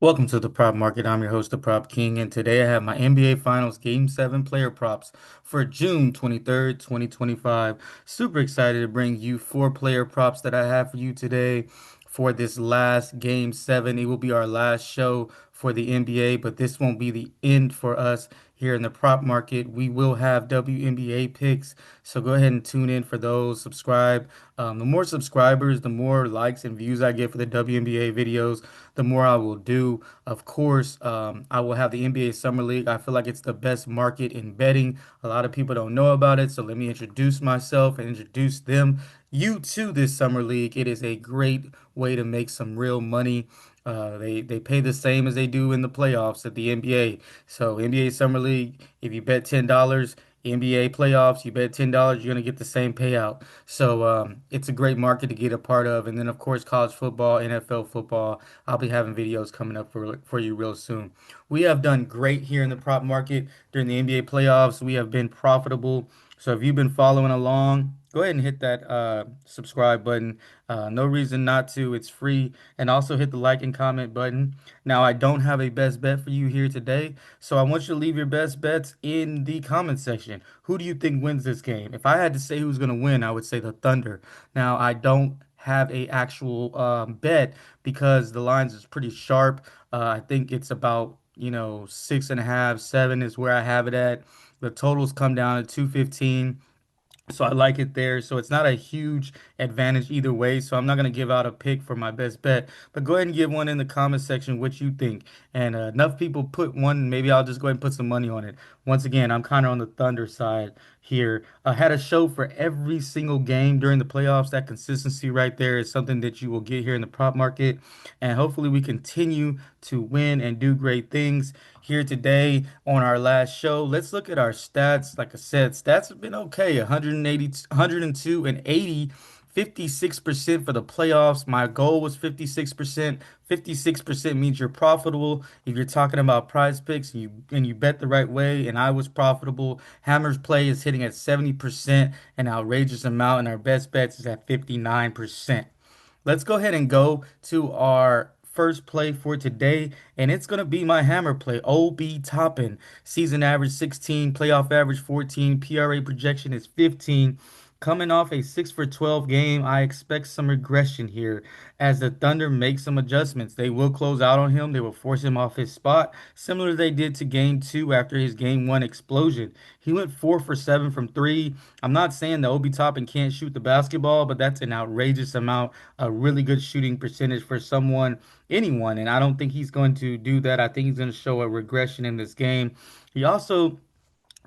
Welcome to the Prop Market. I'm your host, the Prop King, and today I have my NBA Finals Game 7 player props for June 23rd, 2025. Super excited to bring you four player props that I have for you today for this last Game 7. It will be our last show for the NBA, but this won't be the end for us here in the prop market. We will have WNBA picks, so go ahead and tune in for those. Subscribe. The more subscribers, the more likes and views I get for the WNBA videos, the more I will do. Of course, I will have the NBA Summer League. I feel like it's the best market in betting. A lot of people don't know about it, so let me introduce myself and introduce you to this Summer League. It is a great way to make some real money. They pay the same as they do in the playoffs at the NBA. So NBA Summer League, if you bet $10, NBA playoffs, you bet $10, you're gonna get the same payout. So it's a great market to get a part of. And then of course college football, NFL football. I'll be having videos coming up for you real soon. We have done great here in the prop market during the NBA playoffs. We have been profitable. So if you've been following along, go ahead and hit that subscribe button. No reason not to. It's free. And also hit the like and comment button. Now, I don't have a best bet for you here today, so I want you to leave your best bets in the comment section. Who do you think wins this game? If I had to say who's going to win, I would say the Thunder. Now, I don't have a actual bet because the lines is pretty sharp. I think it's about, 6.5, 7 is where I have it at. The totals come down to 215. So I like it there. So it's not a huge advantage either way. So I'm not going to give out a pick for my best bet, but go ahead and give one in the comment section what you think. And enough people put one, maybe I'll just go ahead and put some money on it. Once again, I'm kind of on the Thunder side here. I had a show for every single game during the playoffs. That consistency right there is something that you will get here in the prop market. And hopefully we continue to win and do great things here today on our last show. Let's look at our stats. Like I said, stats have been okay. 180, 102 and 80. 56% for the playoffs. My goal was 56%. 56% means you're profitable. If you're talking about prize picks and you bet the right way, and I was profitable. Hammer's play is hitting at 70%, an outrageous amount, and our best bets is at 59%. Let's go ahead and go to our first play for today, and it's going to be my hammer play. OB Toppin. Season average 16, playoff average 14, PRA projection is 15. Coming off a 6 for 12 game, I expect some regression here as the Thunder make some adjustments. They will close out on him. They will force him off his spot, similar to they did to game two after his game one explosion. He went 4 for 7 from three. I'm not saying that Obi Toppin can't shoot the basketball, but that's an outrageous amount, a really good shooting percentage for anyone. And I don't think he's going to do that. I think he's going to show a regression in this game. He also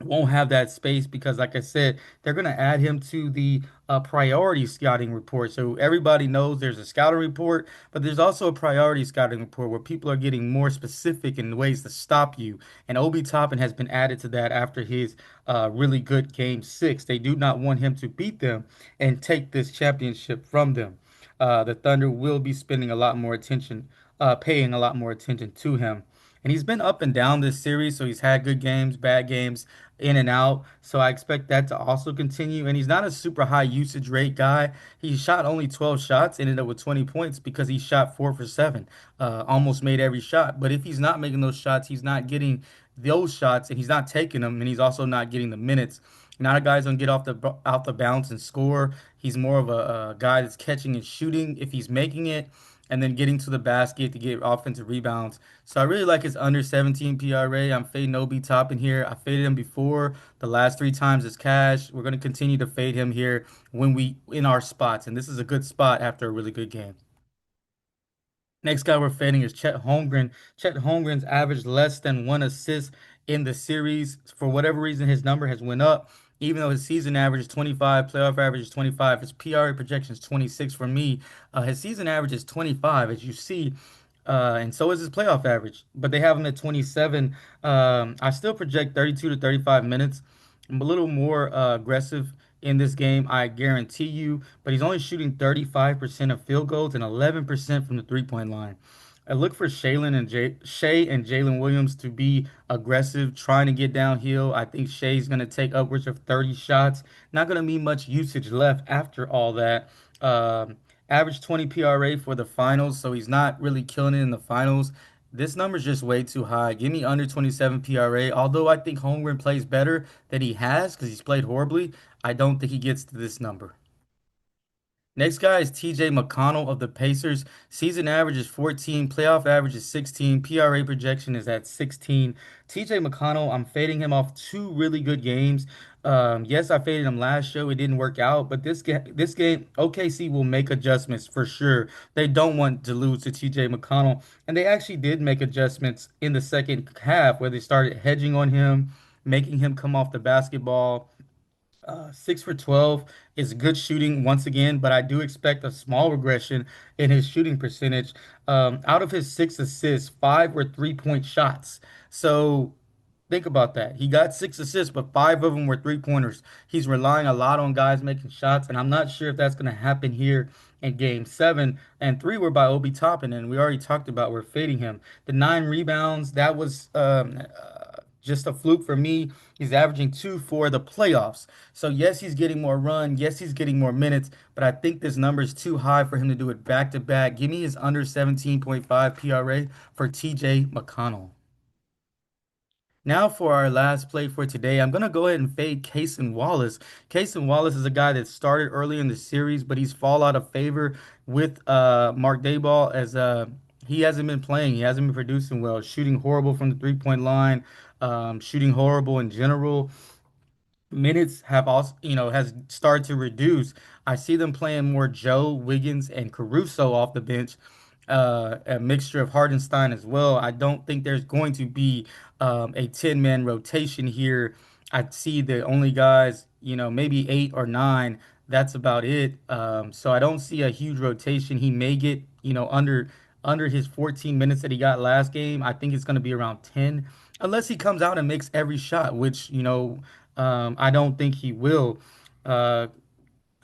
won't have that space because, like I said, they're going to add him to the priority scouting report. So everybody knows there's a scouting report, but there's also a priority scouting report where people are getting more specific in ways to stop you. And Obi Toppin has been added to that after his really good game six. They do not want him to beat them and take this championship from them. The Thunder will be spending a lot more attention, paying a lot more attention to him. And he's been up and down this series, so he's had good games, bad games, in and out. So I expect that to also continue. And he's not a super high usage rate guy. He shot only 12 shots, ended up with 20 points because he shot 4 for 7, almost made every shot. But if he's not making those shots, he's not getting those shots, and he's not taking them, and he's also not getting the minutes. Not a guy's gonna get off the bounce and score. He's more of a guy that's catching and shooting if he's making it, and then getting to the basket to get offensive rebounds. So I really like his under 17 PRA. I'm fading Obi Toppin here. I faded him before. The last three times is cash. We're gonna continue to fade him here when we in our spots, and this is a good spot after a really good game. Next guy we're fading is Chet Holmgren. Chet Holmgren's averaged less than one assist in the series. For whatever reason, his number has went up. Even though his season average is 25, playoff average is 25, his PRA projection is 26 for me. His season average is 25, as you see, and so is his playoff average. But they have him at 27. I still project 32 to 35 minutes. I'm a little more aggressive in this game, I guarantee you. But he's only shooting 35% of field goals and 11% from the three-point line. I look for Shea and Jalen Williams to be aggressive, trying to get downhill. I think Shea's going to take upwards of 30 shots. Not going to be much usage left after all that. Average 20 PRA for the finals, so he's not really killing it in the finals. This number's just way too high. Give me under 27 PRA. Although I think Holmgren plays better than he has because he's played horribly, I don't think he gets to this number. Next guy is TJ McConnell of the Pacers. Season average is 14, playoff average is 16, PRA projection is at 16. TJ McConnell, I'm fading him off two really good games. Yes, I faded him last show. It didn't work out, but this game, OKC will make adjustments for sure. They don't want to lose to TJ McConnell, and they actually did make adjustments in the second half where they started hedging on him, making him come off the basketball. 6 for 12 is good shooting once again, but I do expect a small regression in his shooting percentage. Out of his 6 assists, five were 3-point shots. So think about that. He got 6 assists, but five of them were three pointers. He's relying a lot on guys making shots, and I'm not sure if that's going to happen here in game seven. And three were by Obi Toppin, and we already talked about we're fading him. The 9 rebounds, that was just a fluke for me. He's averaging two for the playoffs. So, yes, he's getting more run. Yes, he's getting more minutes, but I think this number is too high for him to do it back to back. Give me his under 17.5 PRA for TJ McConnell. Now for our last play for today, I'm gonna go ahead and fade Cason Wallace. Cason Wallace is a guy that started early in the series, but he's fall out of favor with Mark Dayball as he hasn't been playing. He hasn't been producing well, shooting horrible from the three-point line, shooting horrible in general. Minutes have also, has started to reduce. I see them playing more Joe, Wiggins, and Caruso off the bench, a mixture of Hardenstein as well. I don't think there's going to be a 10-man rotation here. I see the only guys, maybe eight or nine. That's about it. So I don't see a huge rotation. He may get, under his 14 minutes that he got last game. I think it's going to be around 10, unless he comes out and makes every shot, which, I don't think he will. Uh,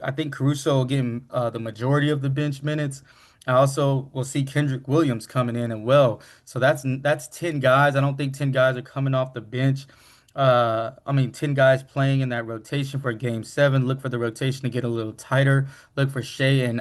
I think Caruso will get the majority of the bench minutes. I also will see Kendrick Williams coming in as well. So that's 10 guys. I don't think 10 guys are coming off the bench. I mean, 10 guys playing in that rotation for game seven. Look for the rotation to get a little tighter. Look for Shea and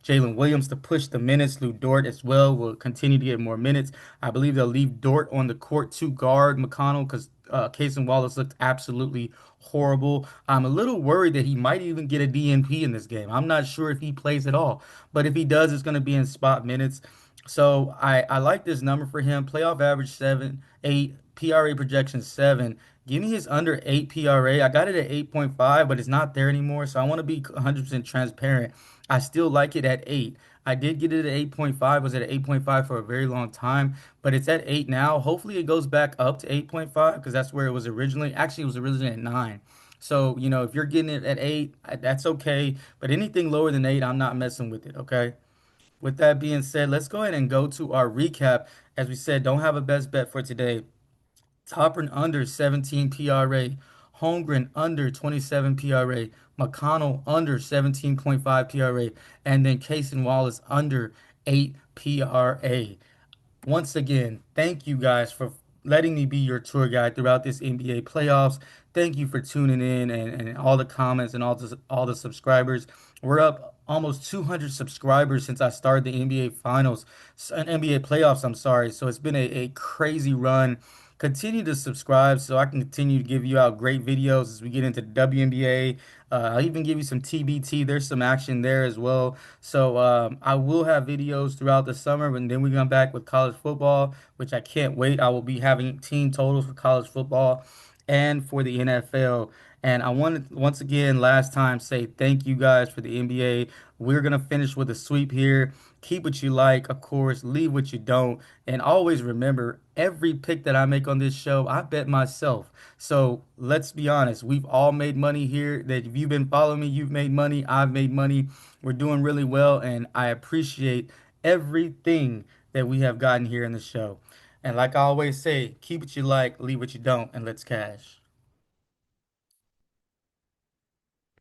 Jalen Williams to push the minutes. Lou Dort as well will continue to get more minutes. I believe they'll leave Dort on the court to guard McConnell because Cason Wallace looked absolutely horrible. I'm a little worried that he might even get a DNP in this game. I'm not sure if he plays at all, but if he does, it's going to be in spot minutes. So I like this number for him. Playoff average 7, 8, PRA projection 7. Give me his under 8 PRA. I got it at 8.5, but it's not there anymore. So I want to be 100% transparent. I still like it at 8. I did get it at 8.5, was at 8.5 for a very long time, but it's at 8 now. Hopefully it goes back up to 8.5 because that's where it was originally. Actually, it was originally at 9. So, if you're getting it at 8, that's okay. But anything lower than 8, I'm not messing with it, okay? With that being said, let's go ahead and go to our recap. As we said, don't have a best bet for today. Toppin under 17 PRA. Holmgren under 27 PRA. McConnell under 17.5 PRA. And then Case and Wallace under 8 PRA. Once again, thank you guys for letting me be your tour guide throughout this NBA playoffs. Thank you for tuning in and all the comments and all the subscribers. We're up almost 200 subscribers since I started the NBA finals and NBA playoffs, I'm sorry. So it's been a crazy run. Continue to subscribe so I can continue to give you out great videos as we get into the WNBA. I'll even give you some TBT. There's some action there as well. So I will have videos throughout the summer, and then we come back with college football, which I can't wait. I will be having team totals for college football and for the NFL. And I want to once again, last time, say thank you guys for the NBA. We're gonna finish with a sweep here. Keep what you like, of course, leave what you don't. And always remember, every pick that I make on this show, I bet myself. So let's be honest, we've all made money here. That if you've been following me, you've made money, I've made money. We're doing really well, and I appreciate everything that we have gotten here in the show. And like I always say, keep what you like, leave what you don't, and let's cash.